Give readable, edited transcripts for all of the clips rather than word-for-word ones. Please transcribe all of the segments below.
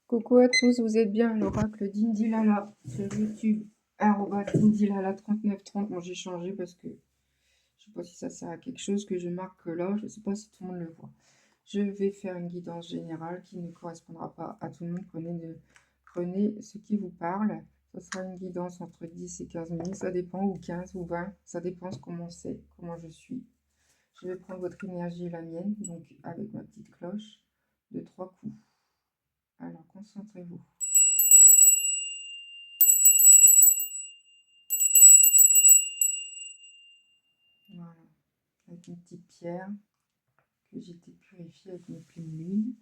Coucou à tous, vous êtes bien à l'oracle d'Indilala sur YouTube, @Indilala3930. Bon, j'ai changé parce que je sais pas si ça sert à quelque chose que je marque là, je sais pas si tout le monde le voit. Je vais faire une guidance générale qui ne correspondra pas à tout le monde. Prenez ce qui vous parle. Ce sera une guidance entre 10 et 15 minutes, ça dépend, ou 15 ou 20, ça dépend de comment c'est, comment je suis. Je vais prendre votre énergie et la mienne, donc avec ma petite cloche, de 3 coups. Alors, concentrez-vous. Voilà, avec une petite pierre que j'ai été purifiée avec mes plumes l'huile.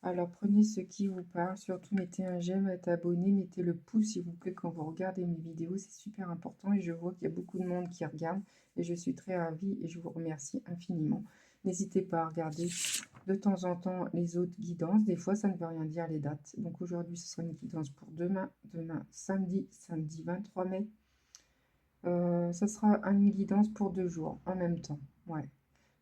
Alors prenez ce qui vous parle, surtout mettez un j'aime, êtes abonné, mettez le pouce s'il vous plaît quand vous regardez mes vidéos, c'est super important et je vois qu'il y a beaucoup de monde qui regarde et je suis très ravie et je vous remercie infiniment. N'hésitez pas à regarder de temps en temps les autres guidances, des fois ça ne veut rien dire les dates. Donc aujourd'hui ce sera une guidance pour demain samedi 23 mai. Ça sera une guidance pour 2 jours en même temps, ouais.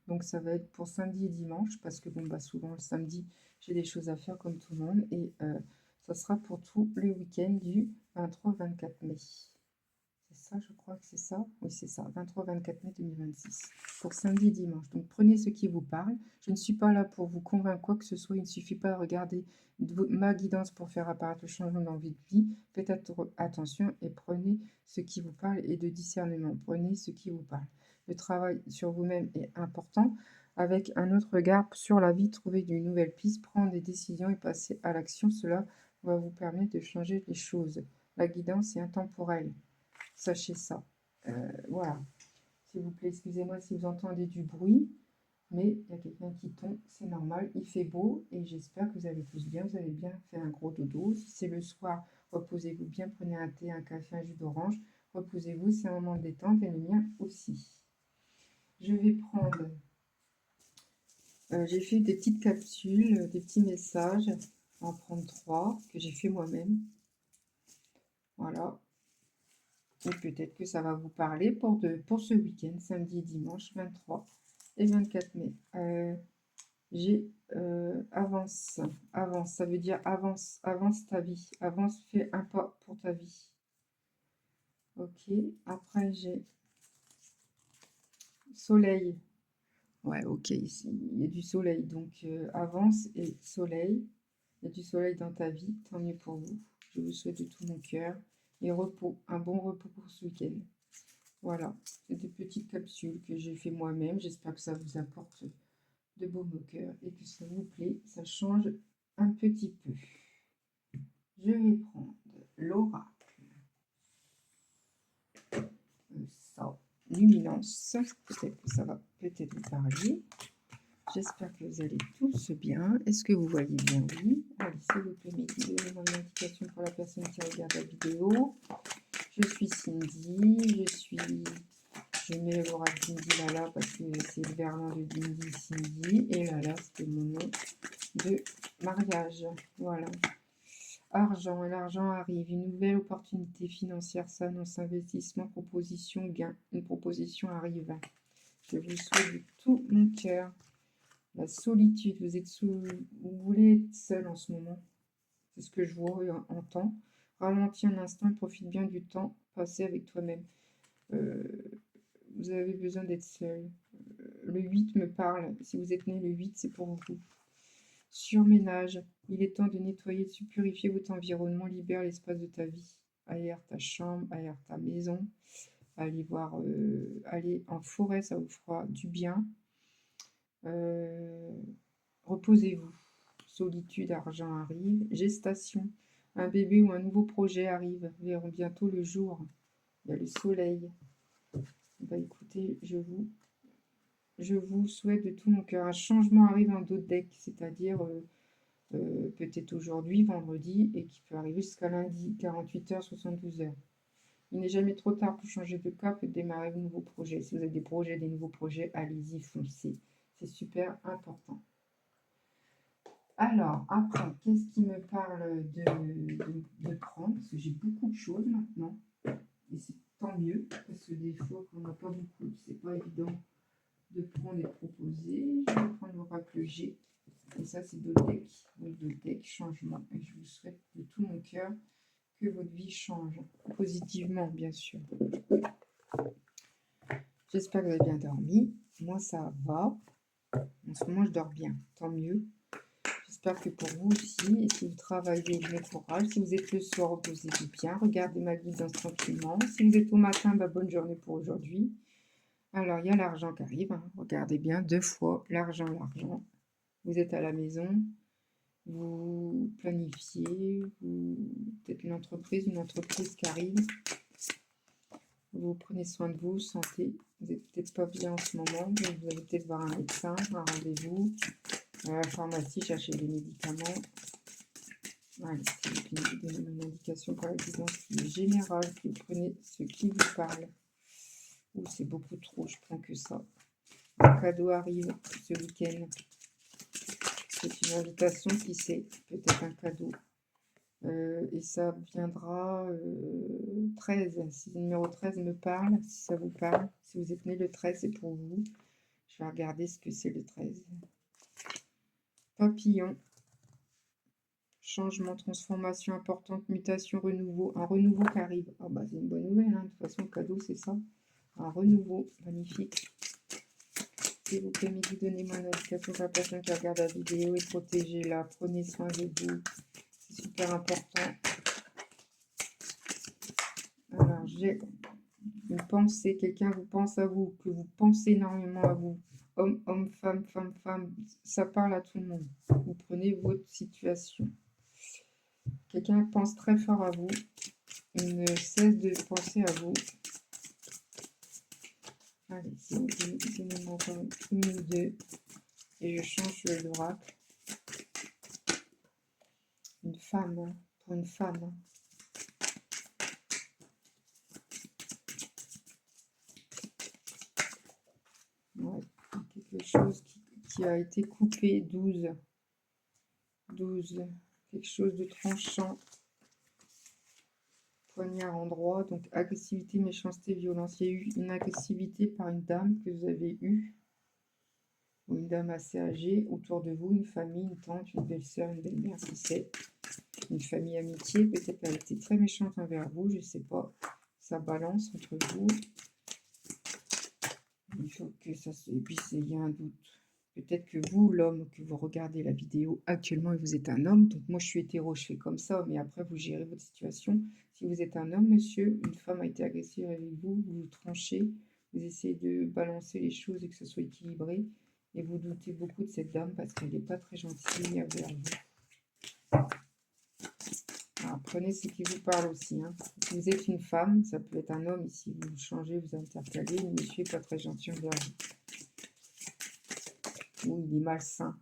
Donc ça va être pour samedi et dimanche, parce que bon, bah, souvent le samedi, j'ai des choses à faire comme tout le monde. Et ça sera pour tout le week-end du 23-24 mai. C'est ça, je crois que c'est ça. Oui, c'est ça, 23-24 mai 2026. Pour samedi et dimanche. Donc prenez ce qui vous parle. Je ne suis pas là pour vous convaincre quoi que ce soit. Il ne suffit pas de regarder ma guidance pour faire apparaître le changement dans votre vie. Faites attention et prenez ce qui vous parle et de discernement. Prenez ce qui vous parle. Le travail sur vous-même est important. Avec un autre regard sur la vie, trouver de nouvelles pistes, prendre des décisions et passer à l'action. Cela va vous permettre de changer les choses. La guidance est intemporelle. Sachez ça. Voilà. S'il vous plaît, excusez-moi si vous entendez du bruit, mais il y a quelqu'un qui tombe, c'est normal. Il fait beau et j'espère que vous allez tous bien. Vous avez bien fait un gros dodo. Si c'est le soir, reposez-vous bien. Prenez un thé, un café, un jus d'orange. Reposez-vous, c'est un moment de détente et le mien aussi. Je vais prendre... j'ai fait des petites capsules, des petits messages. Je vais en prendre 3 que j'ai fait moi-même. Voilà. Et peut-être que ça va vous parler pour ce week-end, samedi et dimanche 23 et 24 mai. J'ai avance, avance, ça veut dire avance, avance ta vie, avance, fais un pas pour ta vie. Ok, après j'ai soleil. Ouais, ok, ici il y a du soleil, donc avance et soleil. Il y a du soleil dans ta vie, tant mieux pour vous. Je vous souhaite de tout mon cœur. Et repos, un bon repos pour ce week-end. Voilà, c'est des petites capsules que j'ai fait moi-même. J'espère que ça vous apporte de baume au cœur et que ça vous plaît. Ça change un petit peu. Je vais prendre l'oracle. Ça, luminance. Peut-être que ça va peut-être vous parler. J'espère que vous allez tous bien. Est-ce que vous voyez bien? Oui. Allez, s'il vous plaît, donnez-moi une indication pour la personne qui regarde la vidéo. Je suis Cindy. Je mets l'oracle Cindy Lala parce que c'est le verlan de Cindy Cindy. Et Lala, c'était mon nom de mariage. Voilà. Argent, l'argent arrive. Une nouvelle opportunité financière s'annonce. Investissement, proposition, gain. Une proposition arrive. Je vous souhaite de tout mon cœur. La solitude, vous voulez être seul en ce moment. C'est ce que je vois et entends. Ralentis un instant et profite bien du temps passé avec toi-même. Vous avez besoin d'être seul. Le 8 me parle. Si vous êtes né le 8, c'est pour vous. Surménage. Il est temps de nettoyer, de purifier votre environnement. Libère l'espace de ta vie. Aère ta chambre, aère ta maison. Allez en forêt, ça vous fera du bien. Reposez-vous. Solitude, argent arrive. Gestation. Un bébé ou un nouveau projet arrive. Verront bientôt le jour. Il y a le soleil. Bah écoutez, je vous souhaite de tout mon cœur. Un changement arrive en d'autres decks, c'est-à-dire peut-être aujourd'hui, vendredi, et qui peut arriver jusqu'à lundi, 48 heures, 72 heures. Il n'est jamais trop tard pour changer de cap et démarrer de nouveaux projets. Si vous avez des projets, des nouveaux projets, allez-y, foncez. C'est super important. Alors, après, qu'est-ce qui me parle de prendre? Parce que j'ai beaucoup de choses maintenant. Et c'est tant mieux, parce que des fois, quand on n'a pas beaucoup, c'est pas évident de prendre et de proposer. Je vais prendre l'oracle G. Et ça, c'est Dodec. Oui, Dodec, changement. Et je vous souhaite de tout mon cœur que votre vie change. Positivement, bien sûr. J'espère que vous avez bien dormi. Moi, ça va. En ce moment, je dors bien. Tant mieux. J'espère que pour vous aussi, et si vous travaillez, bon courage. Si vous êtes le soir, reposez-vous bien. Regardez ma guidance tranquillement. Si vous êtes au matin, bonne journée pour aujourd'hui. Alors, il y a l'argent qui arrive. Hein. Regardez bien, 2 fois l'argent, l'argent. Vous êtes à la maison, vous planifiez, vous peut-être une entreprise qui arrive. Vous prenez soin de vous, santé. Vous n'êtes peut-être pas bien en ce moment, donc vous allez peut-être voir un médecin, un rendez-vous. À la pharmacie, chercher des médicaments. Voilà, c'est une indication pour la guidance qui est générale, que vous prenez ce qui vous parle. Ou c'est beaucoup trop, je prends que ça. Un cadeau arrive ce week-end. C'est une invitation, qui sait, peut-être un cadeau. Et ça viendra 13. Si le numéro 13 me parle, si ça vous parle, si vous êtes né le 13, c'est pour vous. Je vais regarder ce que c'est le 13. Papillon. Changement, transformation importante, mutation, renouveau. Un renouveau qui arrive. Ah bah c'est une bonne nouvelle, hein. De toute façon, le cadeau, c'est ça. Un renouveau, magnifique. S'il vous plaît, Mehdi, donnez-moi une indication pour la personne qui regarde la vidéo et protégez-la. Prenez soin de vous. C'est super important. Alors, j'ai une pensée. Quelqu'un vous pense à vous, que vous pensez énormément à vous. Homme, homme, femme, femme, femme. Ça parle à tout le monde. Vous prenez votre situation. Quelqu'un pense très fort à vous. Il ne cesse de penser à vous. Allez, donnez-moi encore une ou deux. Et je change l'oracle. Une femme, hein, pour une femme. Hein. Ouais, quelque chose qui a été coupé. 12. 12. Quelque chose de tranchant. Poignard en droit. Donc agressivité, méchanceté, violence. Il y a eu une agressivité par une dame que vous avez eue. Ou une dame assez âgée autour de vous. Une famille, une tante, une belle-sœur, une belle-mère, qui sait. Une famille amitié. Peut-être qu'elle a été très méchante envers vous. Je ne sais pas. Ça balance entre vous. Il faut que ça se... Et puis, il y a un doute. Peut-être que vous, l'homme, que vous regardez la vidéo actuellement, et vous êtes un homme. Donc, moi, je suis hétéro, je fais comme ça. Mais après, vous gérez votre situation. Si vous êtes un homme, monsieur, une femme a été agressive avec vous, vous tranchez. Vous essayez de balancer les choses et que ce soit équilibré. Et vous doutez beaucoup de cette dame parce qu'elle n'est pas très gentille envers vous. Alors, prenez ce qui vous parle aussi. Hein. Si vous êtes une femme, ça peut être un homme. Ici, vous changez, vous intercalez. Le monsieur n'est pas très gentil envers vous. Ou il est malsain.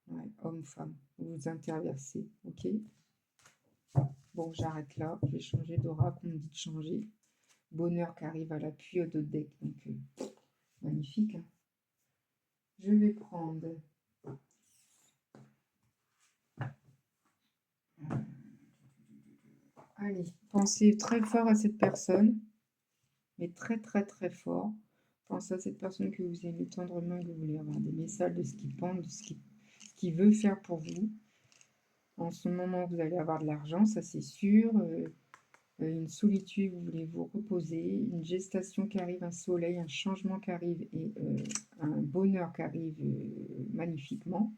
Ouais, homme-femme. Vous vous interversez. Ok. Bon, j'arrête là. Je vais changer d'oracle. On me dit de changer. Bonheur qui arrive à l'appui au dos de deck. Donc, magnifique. Hein. Je vais prendre... Allez, pensez très fort à cette personne. Mais très, très, très fort. Pensez à cette personne que vous aimez tendrement, que vous voulez avoir des messages de ce qu'il pense, de ce qu'il veut faire pour vous. En ce moment, vous allez avoir de l'argent, ça c'est sûr. Une solitude, vous voulez vous reposer. Une gestation qui arrive, un soleil, un changement qui arrive et un bonheur qui arrive magnifiquement.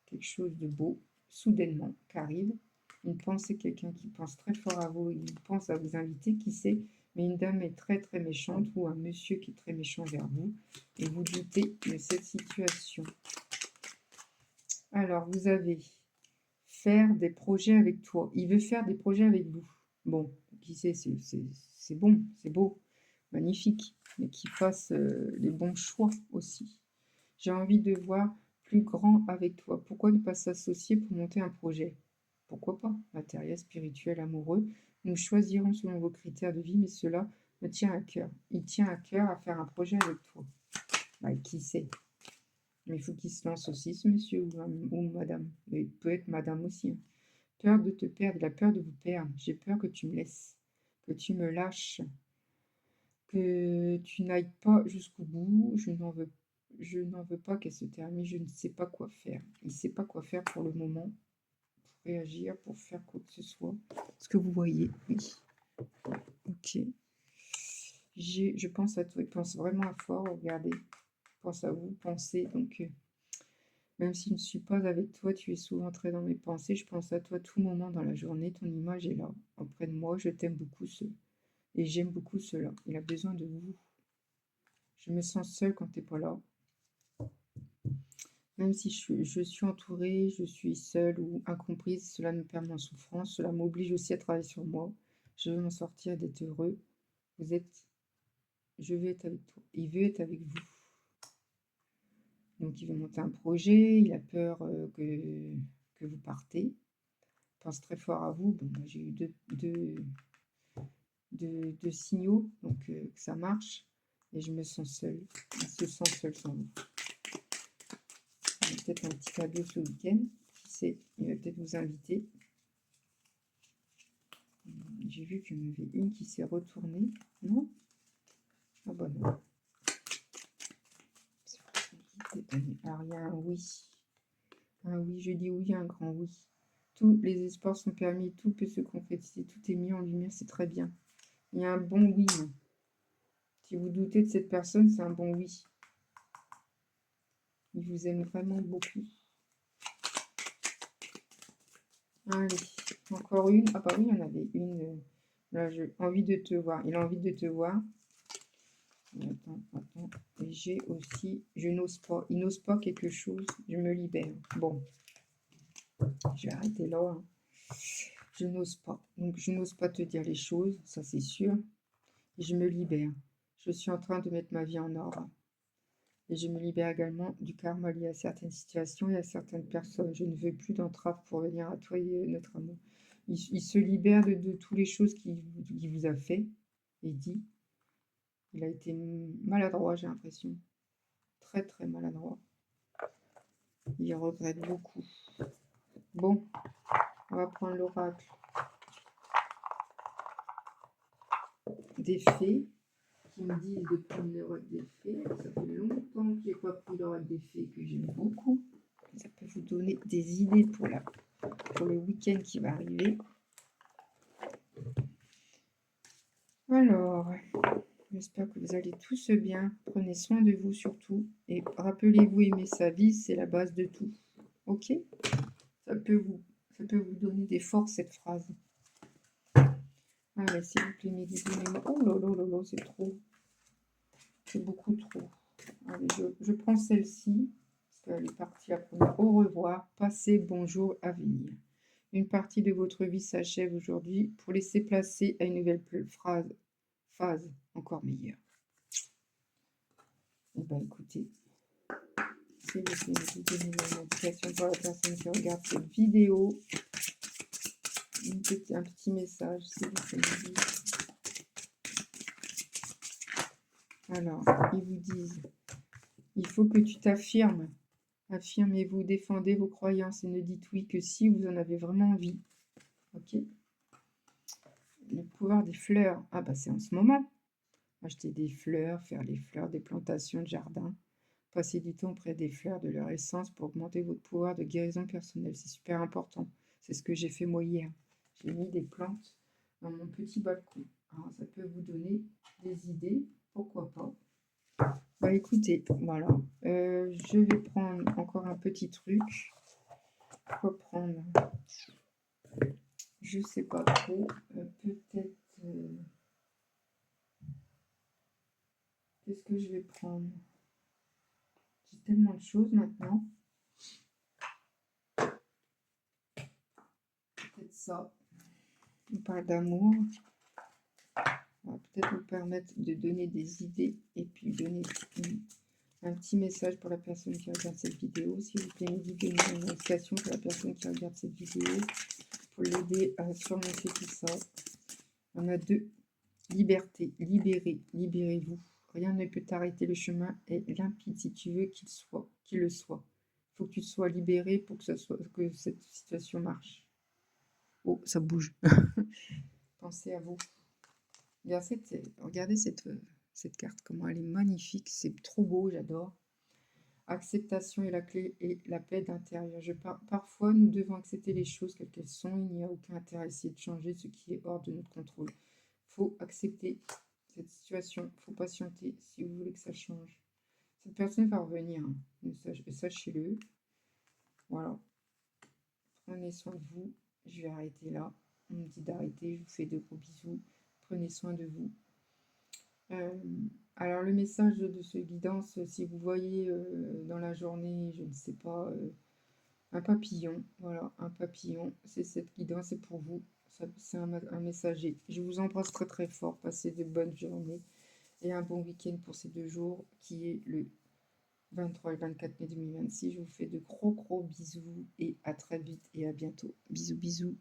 Quelque chose de beau, soudainement, qui arrive. Une pensée, quelqu'un qui pense très fort à vous, il pense à vous inviter, qui sait. Mais une dame est très très méchante ou un monsieur qui est très méchant vers vous et vous doutez de cette situation. Alors, vous avez faire des projets avec toi. Il veut faire des projets avec vous. Bon, qui sait, c'est bon, c'est beau, magnifique, mais qu'il fasse les bons choix aussi. J'ai envie de voir plus grand avec toi. Pourquoi ne pas s'associer pour monter un projet? Pourquoi pas? Matériel, spirituel, amoureux. Nous choisirons selon vos critères de vie, mais cela me tient à cœur. Il tient à cœur à faire un projet avec toi. Bah, qui sait? Mais il faut qu'il se lance aussi, ce monsieur ou madame. Il peut être madame aussi. Hein. Peur de te perdre, la peur de vous perdre. J'ai peur que tu me laisses, que tu me lâches, que tu n'ailles pas jusqu'au bout. Je n'en veux pas qu'elle se termine. Je ne sais pas quoi faire. Il ne sait pas quoi faire pour le moment. réagir, pour faire quoi que ce soit. Ce que vous voyez, oui. Ok. Je pense à toi, il pense vraiment à fort, regardez. Pense à vous, pensez. Donc, même si je ne suis pas avec toi, tu es souvent très dans mes pensées. Je pense à toi tout moment dans la journée. Ton image est là, auprès de moi. Je t'aime beaucoup, et j'aime beaucoup cela. Il a besoin de vous. Je me sens seule quand tu n'es pas là. Même si je suis entourée, je suis seule ou incomprise, cela me permet en souffrance. Cela m'oblige aussi à travailler sur moi. Je veux m'en sortir et d'être heureux. Je veux être avec toi. Il veut être avec vous. Donc, il veut monter un projet. Il a peur que vous partez. Il pense très fort à vous. Bon, moi, j'ai eu deux signaux, donc que ça marche. Et je me sens seule. Il se sent seul sans vous. Il y a peut-être un petit cadeau ce week-end. Qui sait, il va peut-être vous inviter. J'ai vu qu'il y en avait une qui s'est retournée. Non? Ah bah non. Alors, il y a un oui. Un oui, je dis oui, un grand oui. Tous les espoirs sont permis, tout peut se concrétiser, tout est mis en lumière, c'est très bien. Il y a un bon oui. Si vous doutez de cette personne, c'est un bon oui. Il vous aime vraiment beaucoup. Allez, encore une. Ah bah oui, il y en avait une. Là, j'ai envie de te voir. Il a envie de te voir. Attends. Et j'ai aussi, je n'ose pas. Il n'ose pas quelque chose, je me libère. Bon, je vais arrêter là. Hein. Je n'ose pas. Donc, je n'ose pas te dire les choses, ça c'est sûr. Et je me libère. Je suis en train de mettre ma vie en ordre. Et je me libère également du karma lié à certaines situations et à certaines personnes. Je ne veux plus d'entrave pour venir à toi et notre amour. Il se libère de toutes les choses qu'il vous a fait et dit. Il a été maladroit, j'ai l'impression. Très, très maladroit. Il regrette beaucoup. Bon, on va prendre l'oracle des fées qui me disent de prendre l'oracle des fées. Ça fait longtemps que je n'ai pas pris l'oracle des fées, que j'aime beaucoup. Ça peut vous donner des idées pour le week-end qui va arriver. Alors, j'espère que vous allez tous bien. Prenez soin de vous surtout. Et rappelez-vous, aimer sa vie, c'est la base de tout. Ok? Ça peut vous donner des forces, cette phrase. Allez, s'il vous plaît, méditez-moi. Oh là là là là, c'est trop. C'est beaucoup trop. Allez, je prends celle-ci. Parce qu'elle est partie après. Au revoir. Passez, bonjour, à venir. Une partie de votre vie s'achève aujourd'hui pour laisser placer à une nouvelle phase encore meilleure. Eh bien, écoutez, s'il vous plaît, vous donnez une indication pour la personne qui regarde cette vidéo. Un petit message, s'il vous plaît. Alors, ils vous disent, il faut que tu t'affirmes. Affirmez-vous, défendez vos croyances et ne dites oui que si vous en avez vraiment envie. Ok? Le pouvoir des fleurs. Ah bah c'est en ce moment. Acheter des fleurs, faire les fleurs, des plantations de jardin. Passer du temps auprès des fleurs, de leur essence pour augmenter votre pouvoir de guérison personnelle. C'est super important. C'est ce que j'ai fait moi hier. J'ai mis des plantes dans mon petit balcon. Alors, ça peut vous donner des idées. Pourquoi pas? Bah écoutez, voilà. Je vais prendre encore un petit truc. Quoi prendre? Je sais pas trop. Peut-être... Qu'est-ce que je vais prendre? J'ai tellement de choses maintenant. Peut-être ça. On parle d'amour. On va peut-être vous permettre de donner des idées et puis donner un petit message pour la personne qui regarde cette vidéo. S'il vous plaît, méditez une indication pour la personne qui regarde cette vidéo pour l'aider à surmonter tout ça. On a 2. Liberté, libérez-vous. Rien ne peut t'arrêter. Le chemin est limpide si tu veux qu'il le soit. Il faut que tu sois libéré pour que cette situation marche. Oh, ça bouge. Pensez à vous. Regardez cette carte, comment elle est magnifique. C'est trop beau, j'adore. acceptation est la clé et la paix d'intérieur. Parfois, nous devons accepter les choses quelles qu'elles sont. Il n'y a aucun intérêt à essayer de changer ce qui est hors de notre contrôle. Il faut accepter cette situation. Il faut patienter si vous voulez que ça change. Cette personne va revenir, hein. Sachez-le. Voilà. Prenez soin de vous. Je vais arrêter là. On me dit d'arrêter. Je vous fais de gros bisous. Prenez soin de vous. Alors le message de ce guidance, si vous voyez dans la journée, je ne sais pas, un papillon, voilà, un papillon, c'est cette guidance, c'est pour vous, c'est un messager. Je vous embrasse très très fort, passez de bonnes journées et un bon week-end pour ces 2 jours qui est le 23 et 24 mai 2026. Je vous fais de gros bisous et à très vite et à bientôt. Bisous bisous.